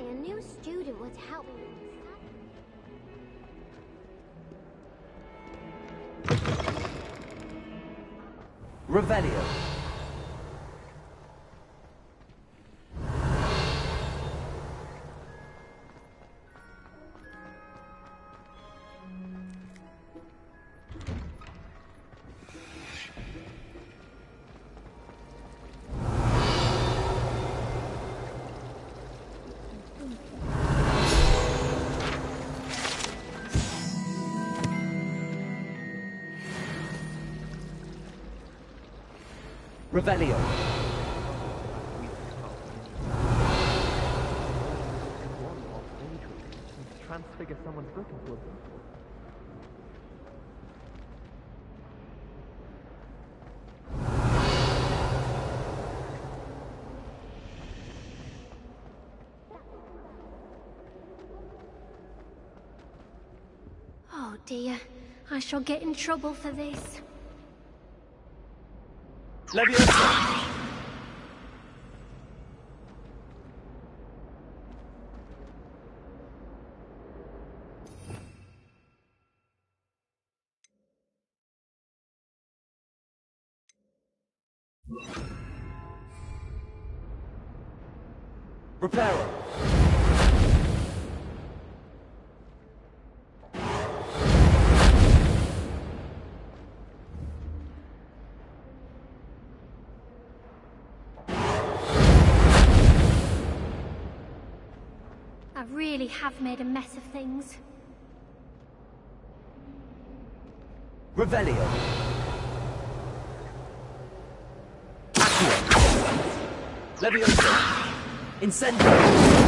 Apparently a new student would help me with this. Revelio. Revelio. Transfigure someone's book into a book. Oh dear, I shall get in trouble for this. Leviosa. Reparo. I really have made a mess of things. Revelio. Leviosa. Incendio.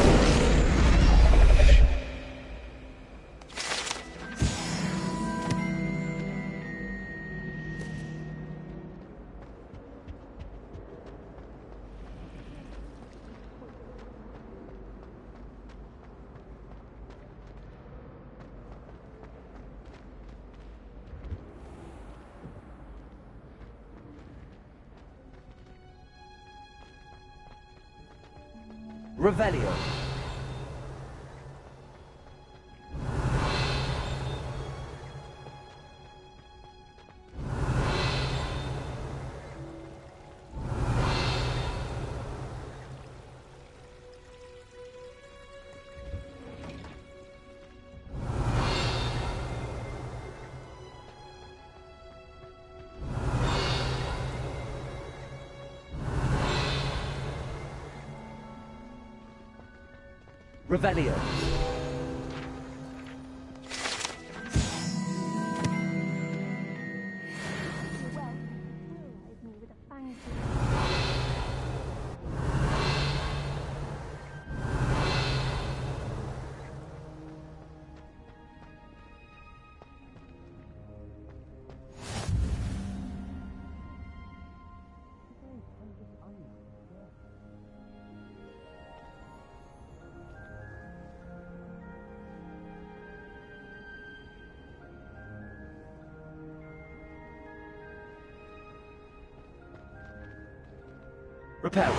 Revelio. Revelio. Repair.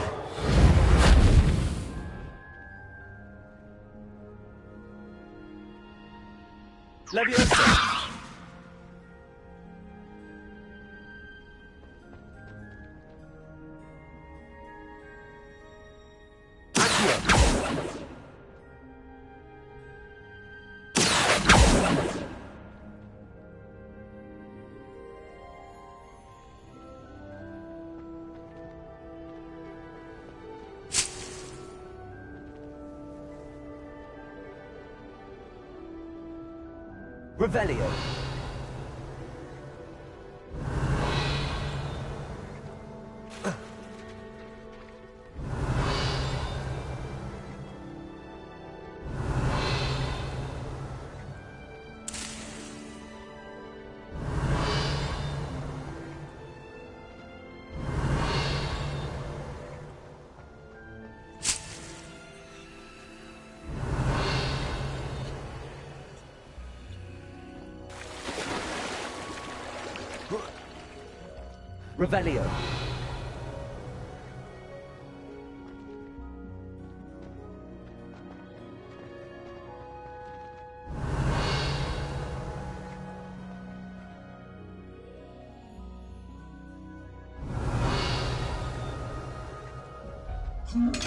Leviosa. Revelio. Revelio. Revelio.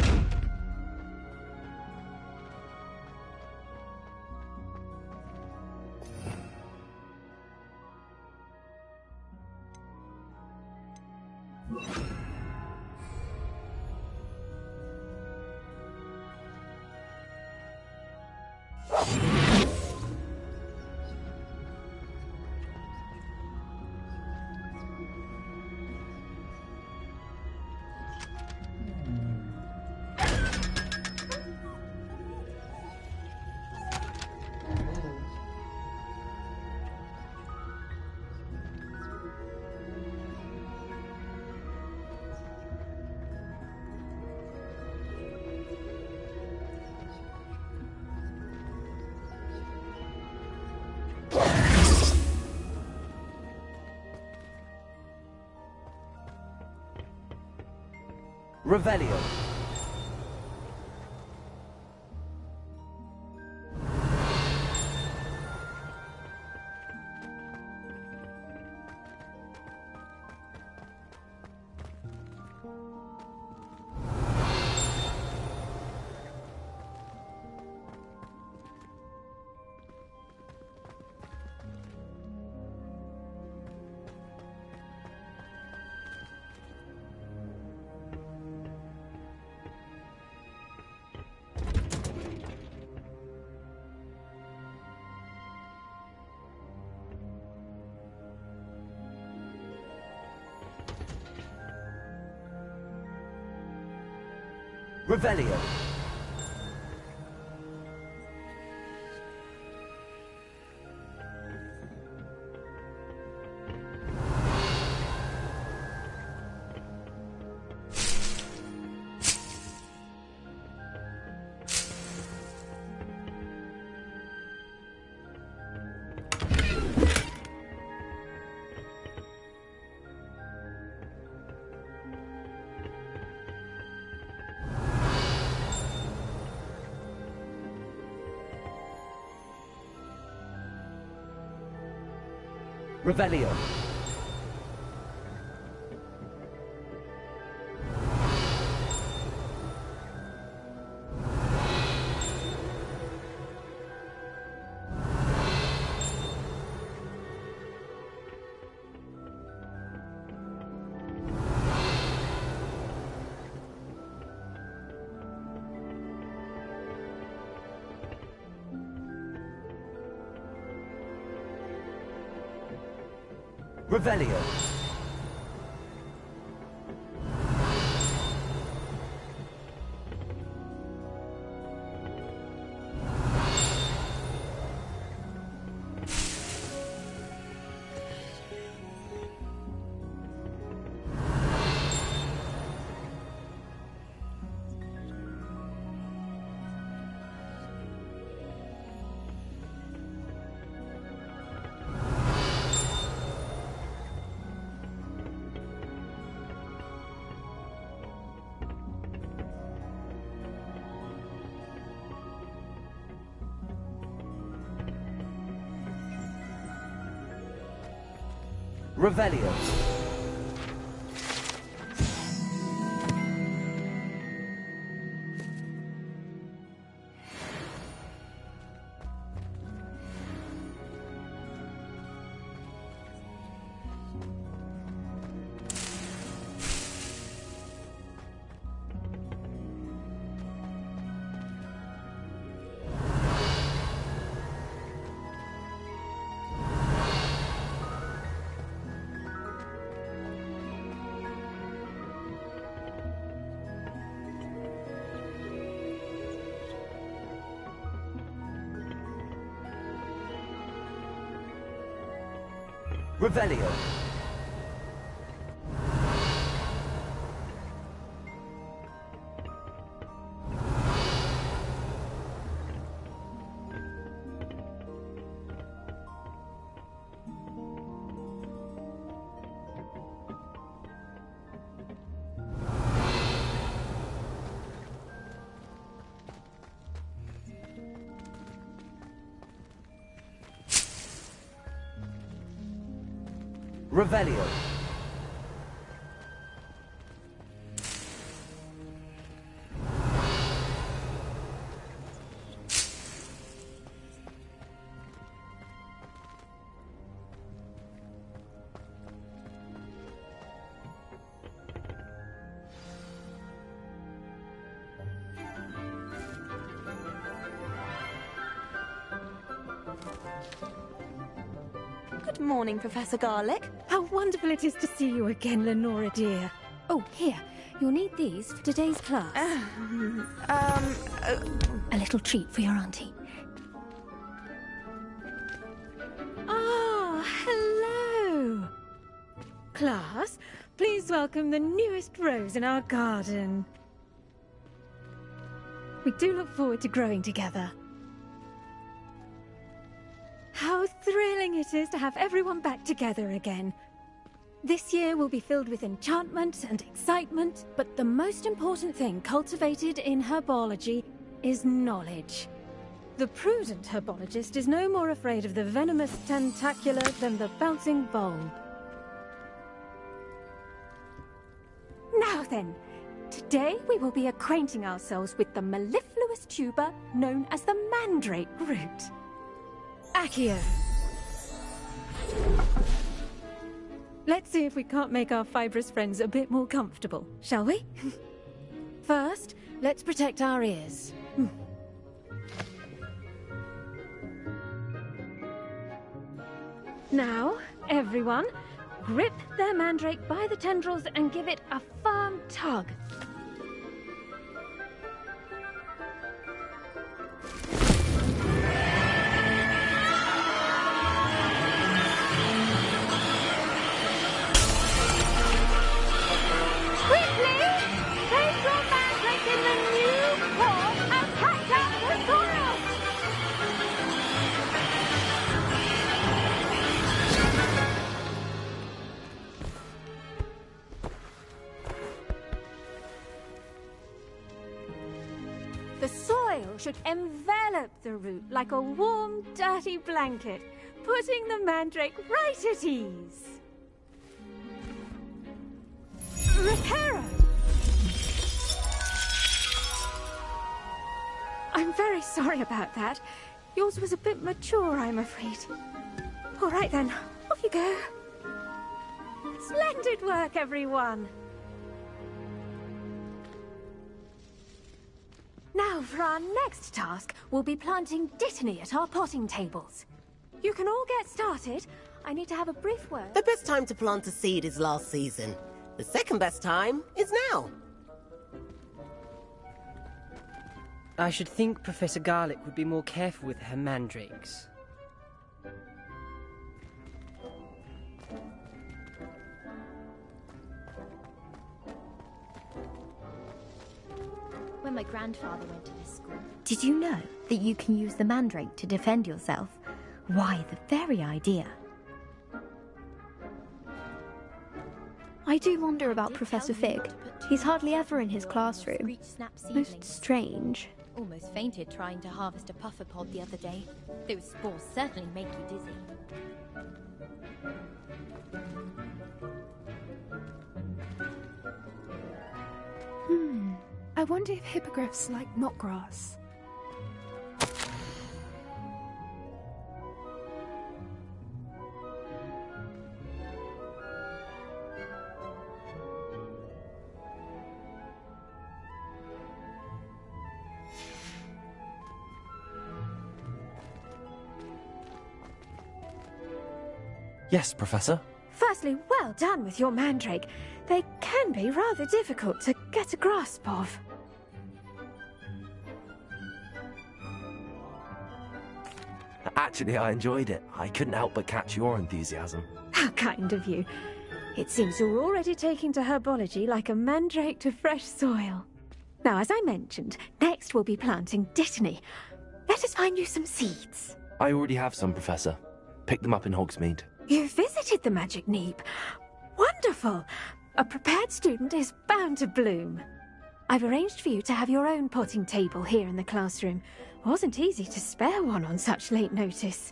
Revelio. Revelio. Revelio. Revelio. Revelio. Revelio. Good morning, Professor Garlick. How wonderful it is to see you again, Lenora dear. Oh, here, you'll need these for today's class. A little treat for your auntie. Ah, hello. Class, please welcome the newest rose in our garden. We do look forward to growing together. How thrilling it is to have everyone back together again. This year will be filled with enchantment and excitement, but the most important thing cultivated in herbology is knowledge. The prudent herbologist is no more afraid of the venomous tentacular than the bouncing vole. Now then, today we will be acquainting ourselves with the mellifluous tuber known as the mandrake root. Accio. Let's see if we can't make our fibrous friends a bit more comfortable, shall we? First, let's protect our ears. Now, everyone, grip their mandrake by the tendrils and give it a firm tug. The soil should envelop the root like a warm, dirty blanket, putting the mandrake right at ease. Reparo! I'm very sorry about that. Yours was a bit mature, I'm afraid. All right then, off you go. Splendid work, everyone! Now, for our next task, we'll be planting dittany at our potting tables. You can all get started. I need to have a brief word. The best time to plant a seed is last season. The second best time is now. I should think Professor Garlick would be more careful with her mandrakes. When my grandfather went to this school. Did you know that you can use the mandrake to defend yourself? Why, the very idea. I do wonder about Professor Fig. He's hardly ever in his classroom. Most strange. Almost fainted trying to harvest a puffer pod the other day. Those spores certainly make you dizzy. I wonder if hippogriffs like knotgrass. Yes, Professor. Firstly, well done with your mandrake. They can be rather difficult to get a grasp of. Actually, I enjoyed it. I couldn't help but catch your enthusiasm. How kind of you. It seems you're already taking to herbology like a mandrake to fresh soil. Now, as I mentioned, next we'll be planting dittany. Let us find you some seeds. I already have some, Professor. Picked them up in Hogsmeade. You visited the Magic Neep. Wonderful! A prepared student is bound to bloom. I've arranged for you to have your own potting table here in the classroom. Wasn't easy to spare one on such late notice.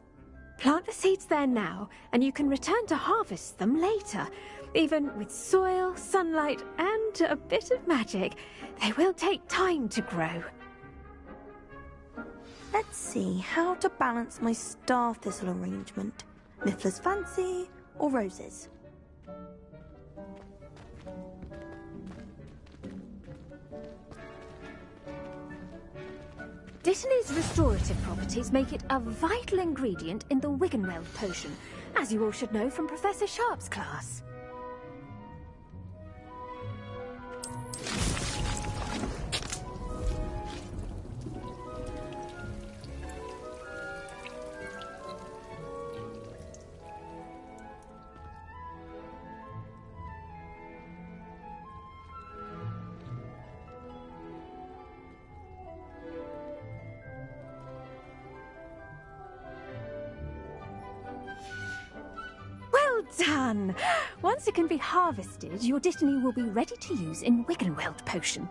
Plant the seeds there now, and you can return to harvest them later. Even with soil, sunlight, and a bit of magic, they will take time to grow. Let's see how to balance my star thistle arrangement. Miffler's Fancy or roses? Dittany's restorative properties make it a vital ingredient in the Wiggenweld potion, as you all should know from Professor Sharp's class. Done! Once it can be harvested, your Dittany will be ready to use in Wiggenweld potion.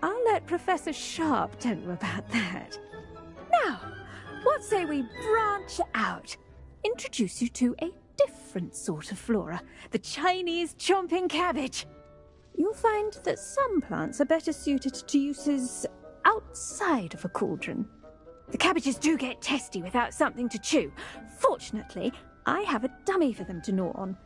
I'll let Professor Sharp tell you about that. Now, what say we branch out? Introduce you to a different sort of flora, the Chinese chomping cabbage. You'll find that some plants are better suited to uses outside of a cauldron. The cabbages do get testy without something to chew. Fortunately, I have a dummy for them to gnaw on.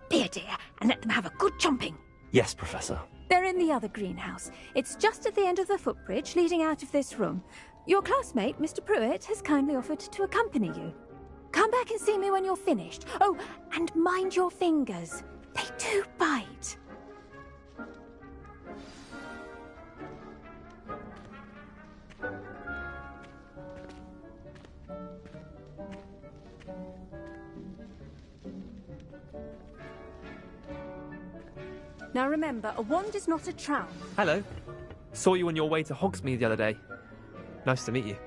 Be a dear and let them have a good chomping. Yes, Professor. They're in the other greenhouse. It's just at the end of the footbridge leading out of this room. Your classmate, Mr. Pruitt, has kindly offered to accompany you. Come back and see me when you're finished. Oh, and mind your fingers. They do bite. Now remember, a wand is not a trowel. Hello. Saw you on your way to Hogsmeade the other day. Nice to meet you.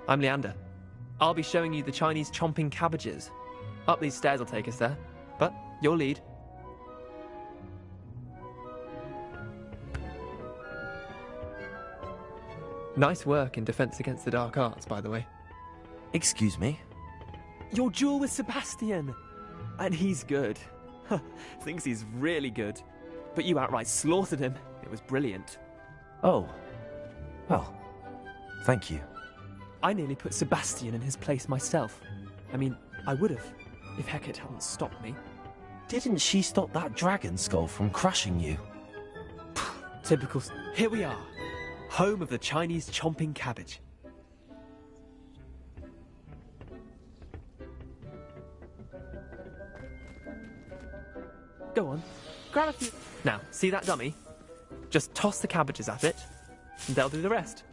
I'm Leander. I'll be showing you the Chinese chomping cabbages. Up these stairs will take us there, but you'll lead. Nice work in Defense Against the Dark Arts, by the way. Excuse me? Your duel with Sebastian! And he's good. Thinks he's really good. But you outright slaughtered him. It was brilliant. Oh. Well, thank you. I nearly put Sebastian in his place myself. I mean, I would have, if Hecate hadn't stopped me. Didn't she stop that dragon skull from crushing you? Typical. Here we are. Home of the Chinese chomping cabbage. Go on. Grab a few. Now, see that dummy? Just toss the cabbages at it, and they'll do the rest.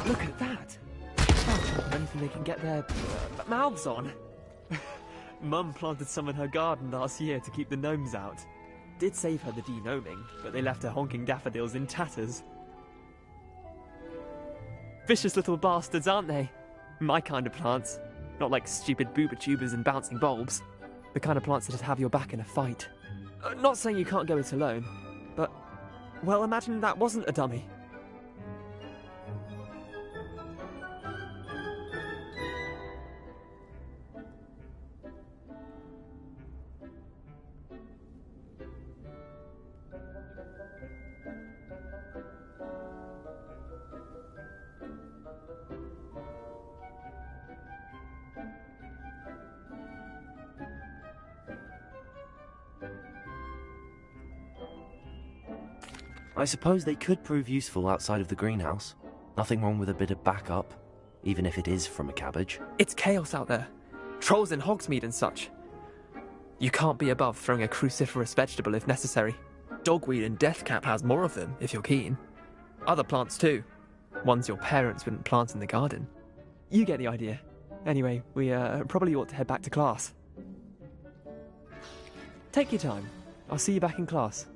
Look at that! Anything they can get their mouths on. Mum planted some in her garden last year to keep the gnomes out. Did save her the de-gnoming, but they left her honking daffodils in tatters. Vicious little bastards, aren't they? My kind of plants. Not like stupid booba tubers and bouncing bulbs. The kind of plants that'd have your back in a fight. Not saying you can't go it alone, but, well, imagine that wasn't a dummy. I suppose they could prove useful outside of the greenhouse. Nothing wrong with a bit of backup, even if it is from a cabbage. It's chaos out there. Trolls in Hogsmeade and such. You can't be above throwing a cruciferous vegetable if necessary. Dogweed and deathcap has more of them, if you're keen. Other plants too. Ones your parents wouldn't plant in the garden. You get the idea. Anyway, we probably ought to head back to class. Take your time. I'll see you back in class.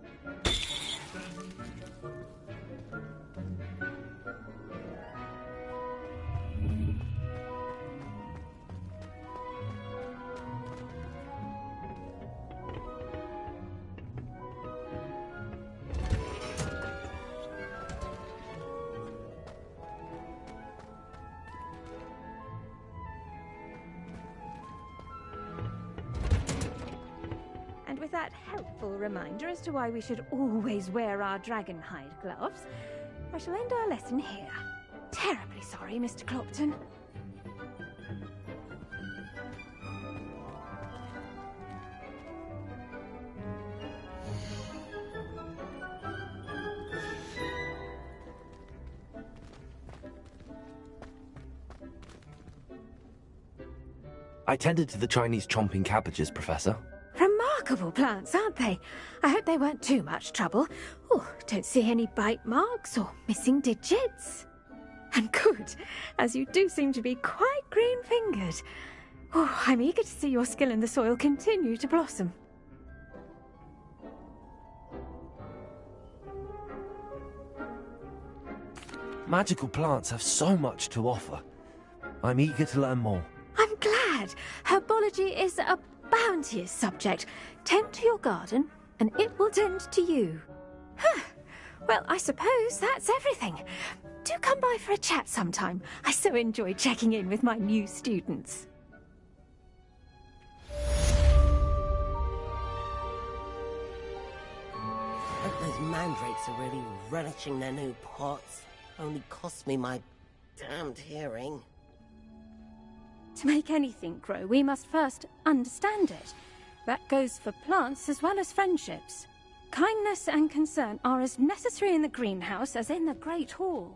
with that helpful reminder as to why we should always wear our dragon hide gloves, I shall end our lesson here. Terribly sorry, Mr. Clopton. I tended to the Chinese chomping cabbages, Professor. Remarkable plants, aren't they? I hope they weren't too much trouble. Oh, don't see any bite marks or missing digits. And good, as you do seem to be quite green-fingered. Oh, I'm eager to see your skill in the soil continue to blossom. Magical plants have so much to offer. I'm eager to learn more. I'm glad. Herbology is a bounteous subject. Tend to your garden, and it will tend to you. Huh. Well, I suppose that's everything. Do come by for a chat sometime. I so enjoy checking in with my new students. I hope those mandrakes are really relishing their new pots. Only cost me my damned hearing. To make anything grow, we must first understand it. That goes for plants as well as friendships. Kindness and concern are as necessary in the greenhouse as in the Great Hall.